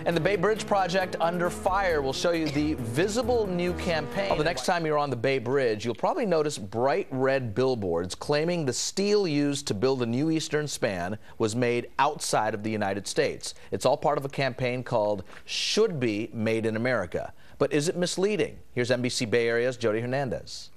And the Bay Bridge project under fire will show you the visible new campaign. Well, the next time you're on the Bay Bridge, you'll probably notice bright red billboards claiming the steel used to build the new eastern span was made outside of the United States. It's all part of a campaign called Should Be Made in America. But is it misleading? Here's NBC Bay Area's Jody Hernandez.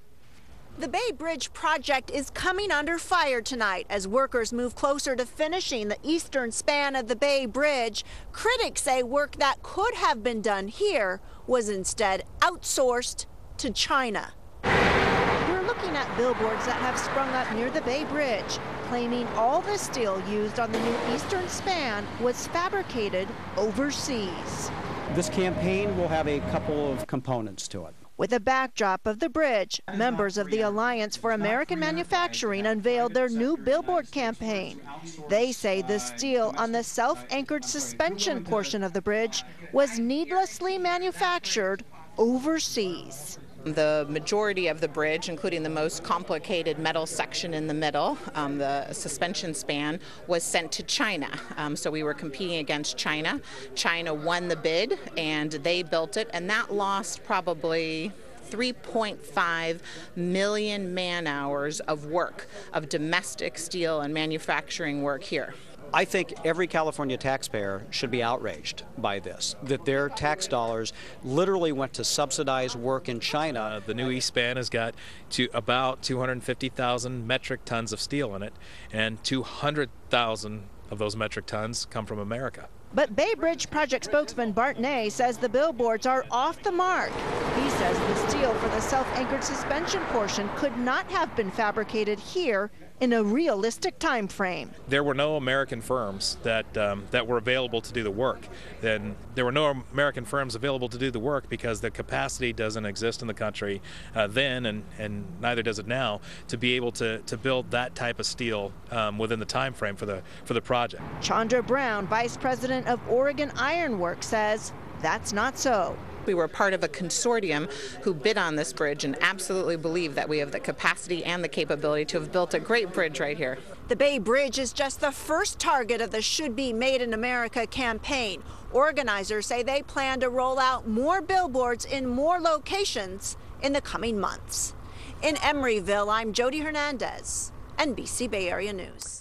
The Bay Bridge project is coming under fire tonight as workers move closer to finishing the eastern span of the Bay Bridge. Critics say work that could have been done here was instead outsourced to China. We're looking at billboards that have sprung up near the Bay Bridge, claiming all the steel used on the new eastern span was fabricated overseas. This campaign will have a couple of components to it. With a backdrop of the bridge, members of the Alliance for American Manufacturing unveiled their new billboard campaign. They say the steel on the self-anchored suspension portion of the bridge was needlessly manufactured overseas. The majority of the bridge, including the most complicated metal section in the middle, the suspension span, was sent to China. So we were competing against China. China won the bid and they built it, and that lost probably 3.5 million man-hours of work, of domestic steel and manufacturing work here. I think every California taxpayer should be outraged by this, that their tax dollars literally went to subsidize work in China. The new East Span has got to about 250,000 metric tons of steel in it, and 200,000 of those metric tons come from America. But Bay Bridge project spokesman Bart says the billboards are off the mark. He says the steel for the self-anchored suspension portion could not have been fabricated here in a realistic time frame. There were no American firms that were available to do the work. Then there were no American firms available to do the work because the capacity doesn't exist in the country then, and neither does it now, to be able to build that type of steel within the time frame for the project. CHANDRA Brown, vice president of Oregon Iron Works, says that's not so. We were part of a consortium who bid on this bridge and absolutely believe that we have the capacity and the capability to have built a great bridge right here. The Bay Bridge is just the first target of the Should Be Made in America campaign. Organizers say they plan to roll out more billboards in more locations in the coming months. In Emeryville, I'm Jody Hernandez, NBC Bay Area News.